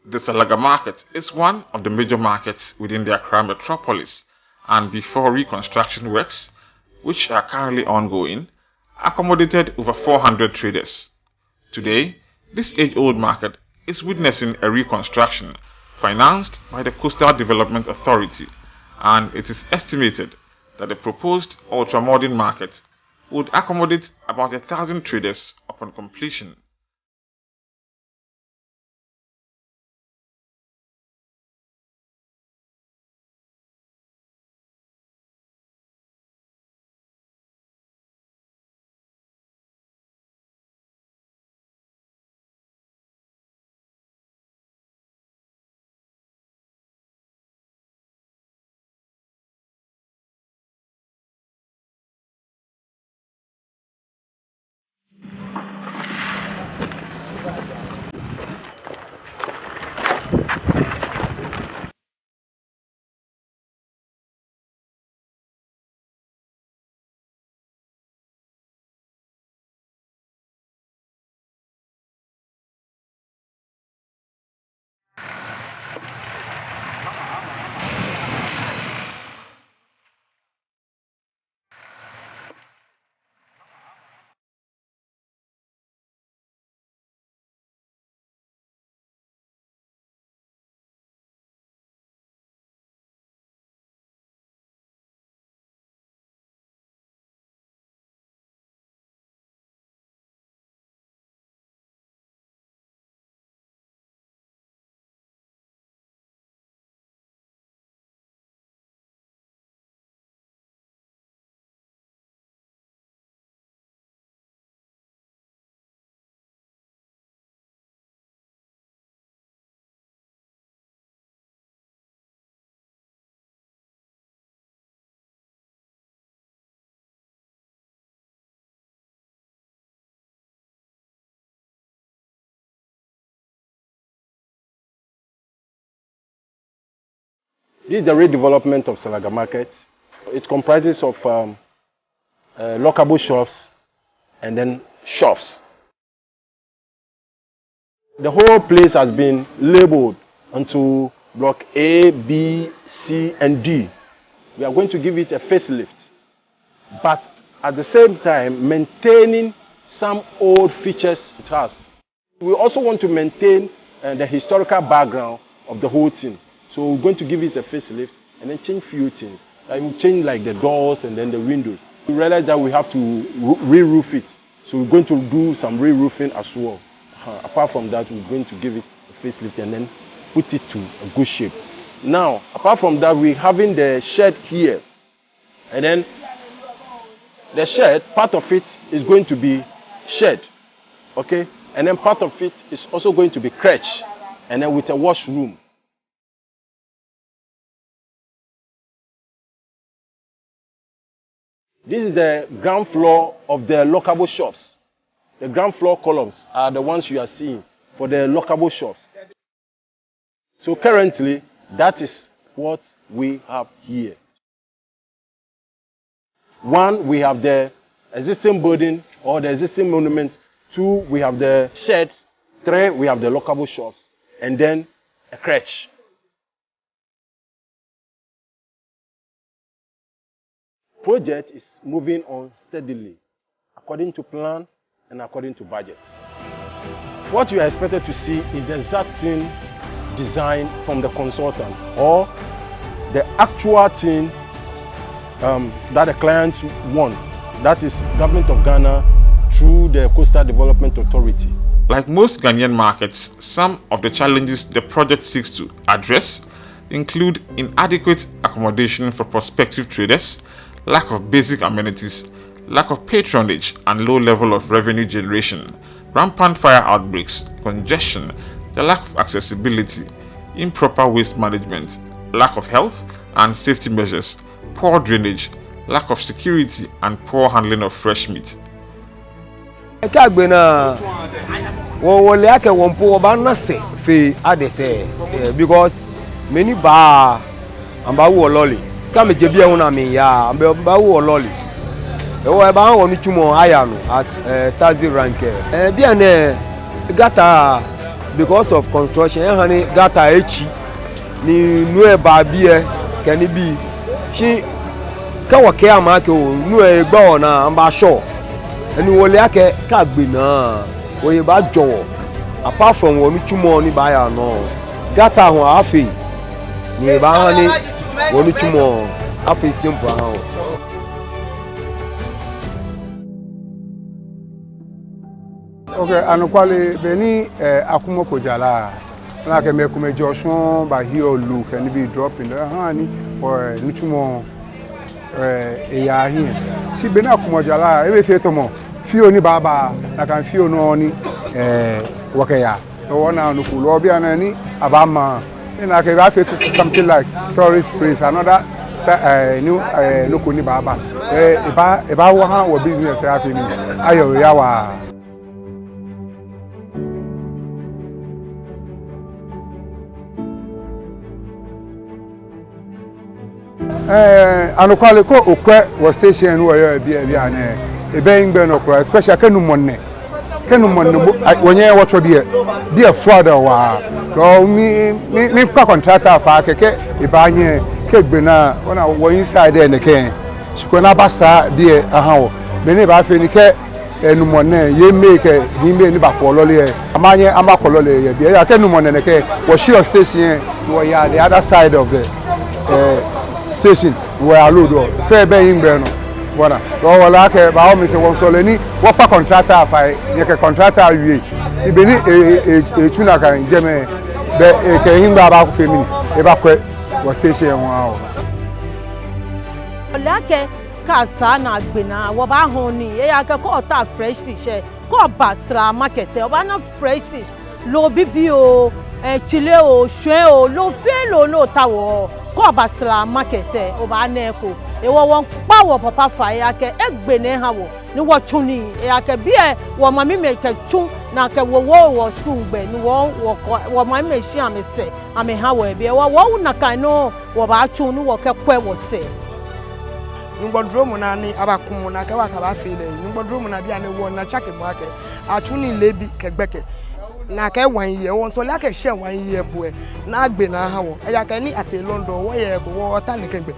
The Salaga Market is one of the major markets within the Accra Metropolis, and before reconstruction works, which are currently ongoing, accommodated over 400 traders. Today, this age-old market is witnessing a reconstruction financed by the Coastal Development Authority, and it is estimated that the proposed ultramodern market would accommodate about 1,000 traders upon completion. This is the redevelopment of Salaga Market. It comprises of lockable shops and then shops. The whole place has been labeled onto block A, B, C, and D. We are going to give it a facelift, but at the same time maintaining some old features it has. We also want to maintain the historical background of the whole thing. So we're going to give it a facelift and then change few things. We change like the doors and then the windows. We realize that we have to re-roof it. So we're going to do some re-roofing as well. Apart from that, we're going to give it a facelift and then put it to a good shape. Now, apart from that, we're having the shed here. And then the shed, part of it is going to be shed. Okay? And then part of it is also going to be crèche. And then with a washroom. This is the ground floor of the lockable shops. The ground floor columns are the ones you are seeing for the lockable shops. So currently, that is what we have here. One, we have the existing building or the existing monument. Two, we have the sheds. Three, we have the lockable shops. And then a crèche. Project is moving on steadily, according to plan and according to budget. What you are expected to see is the exact thing design from the consultant or the actual thing that the clients want. That is Government of Ghana through the Coastal Development Authority. Like most Ghanaian markets, some of the challenges the project seeks to address include inadequate accommodation for prospective traders, lack of basic amenities, lack of patronage and low level of revenue generation, rampant fire outbreaks, congestion, the lack of accessibility, improper waste management, lack of health and safety measures, poor drainage, lack of security and poor handling of fresh meat. Because many bar and bawu lolly. Come jebia una me ya bawu lolly. E wo ba won tumo aya no as taxi rank. Bia ne gata because of construction honey gata echi ni nu e ba bi e kani bi shi ka wo ke amake o nu e gba ona amba sure eni wo le ake ka gbe na oye ba jowo apart from wonu chumo ni ba ya no gata ho afi ni ba hani wonu chumo afi simple ha. Okay, anukwale beni akumoko jala na ke me kume joshun ba hi olu ke ni bi drop in ha ni or nutumo eya hi si beni akumo jala e be fe to mo fi oni baba na kan fi ono ni wakaya no wona no ku lo bia na ni abama na ke ba fe to something like tourist place another new local ni baba e ba wo ha wo business ya fi ni ayo ya wa. Anukwale ko okwe wa station no ya bia na ebe ngbe no kro especially kanu monne wonye wacho bia fraud wa do mi kwa contractor fa keke ibanye kegbe na ona wo inside there neke chiko na basa bia aha wo be ni ba fe ni ke enu monne ye make himbe ni ba ko lole amanye amakolole ye bia ya kanu monne neke wo share station no ya the other side of the station where allude fair be ngbe no bona do wala ke ba o mi se won so le ni wo pa contractor fa ye ke contractor awie ibe ni tuna kan jeme be ke hingba ba ku femini e ba kwe wo station won a o wala ke ka sa na gbe na wo ba hon ni e ya ke ko ta fresh fish ko basra market o ba na fresh fish lo bibi o chile o hwe o lo fe lo no ta wo ko basra market o ba na ko e wo won pa wo papa fa ya ke egbe ne ha wo ni wo tuni e ya ke bi e wo mami me ke tun na ke wo school gbe ni wo mami me shi ame se ame ha wo e bi wo na kan no wo ba tun ni wo ke kwe wo se ngbodro mu na ni abakum na ke wa ka ba fe le ngbodro mu na bia ne wo na chake mu ake atuni lebi kegbeke na ke 1 year won so la ke share 1 year po e na agbe na ha wo e ya ke ni ate London wo ye ko wo ta ne kegbe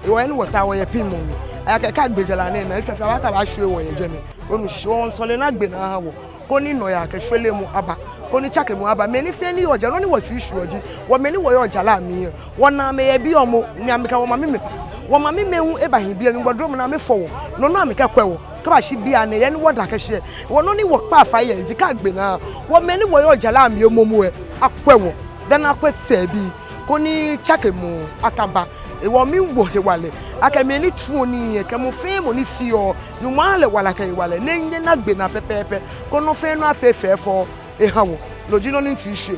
e wo ni wota wo ye pin mu ni e ya ke ka gbejala ne na ife wa ka ba hwe wo ye jeme onu won so le na agbe na ha wo ko ni no ya ke hwele mu aba ko ni chake mu aba me ni fe ni oja no ni wo twisu oji wo me ni wo ye oja la mi won na me ye bi omo ni ameka wo ma me wo ma me mehu e ba hin bi ngbodro mu na me fo wo no no ameka kwewo ka shi bia na ye ni woda ka hye wo no ni wo pa fa ye ji ka gbe na wo me ni wo yo jala am ye momu e akwewo dan akwese bi ko ni chake mu akaba e wo mi wo he wale aka me ni tuo ni ye ka mo fe mo ni fio ni mo ale wala ka wale ne nye na gbe na pepepe ko no fe no afefe fo e ha wo loji no ni twishe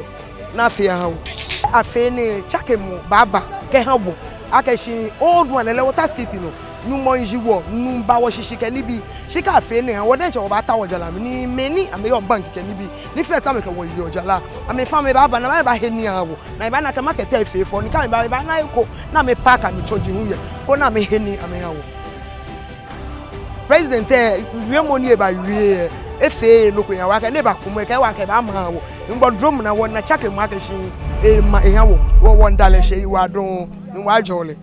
na afi ha wo afi ni chake mu baba ke ha wo aka shi old one le water skiti no nu mo njiwo nu ba wo shishike ni bi shika fe ni han wo den che wo ba ta wo jala ni meni ame yo bank ke ni bi ni first time ke wo yo jala ame fa me ba na ba he ni awo na ba na ka market e fe fo ni ka ba na ko na me park am choji hu ye ko na me he ni ame awo president we mo ni e ba wie e fe no ko ya wa ka ne ba kumo ke wa ka ba ma awo ngbodro mu na wo na chake mu aka shi e ma e hawo wo ndale she wa don ni wa jole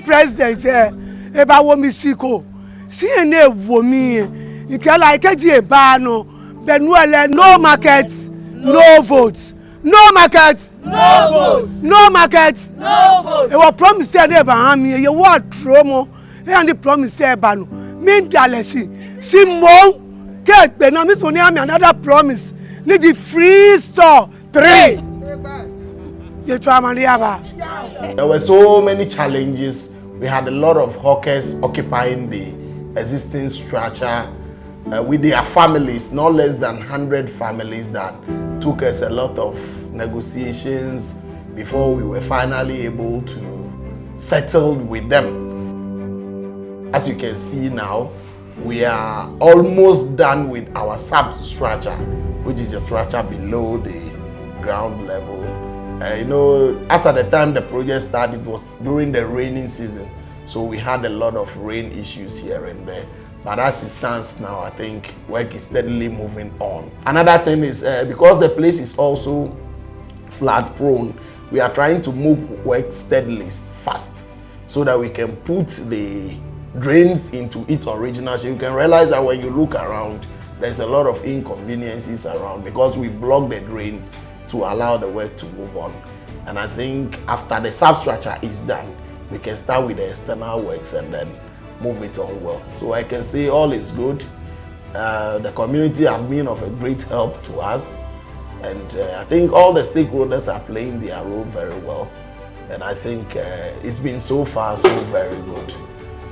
president eba wo mi siko si ene wo mi nke la ikeji eba no benuele no market no vote no market no vote no market no vote e wo promise ene eba ha mi ye wo tromo e and promise eba no mi dale si mo ke pe na mi so ni am another promise need the free store 3 There were so many challenges. We had a lot of hawkers occupying the existing structure with their families, no less than 100 families that took us a lot of negotiations before we were finally able to settle with them. As you can see now, we are almost done with our substructure, which is the structure below the ground level. You know, as at the time the project started, it was during the raining season, so we had a lot of rain issues here and there. But as it stands now, I think work is steadily moving on. Another thing is because the place is also flood prone, we are trying to move work steadily, fast, so that we can put the drains into its original shape. You can realize that when you look around, there's a lot of inconveniences around because we've blocked the drains to allow the work to move on. And I think after the substructure is done, we can start with the external works and then move it on well. So I can say all is good. The community have been of a great help to us. And I think all the stakeholders are playing their role very well. And I think it's been so far so very good.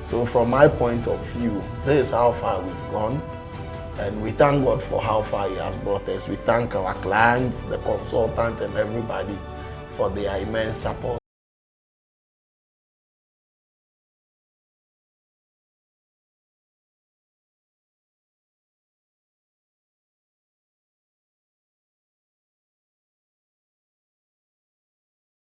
So from my point of view, this is how far we've gone. And we thank God for how far He has brought us. We thank our clients, the consultants, and everybody for their immense support.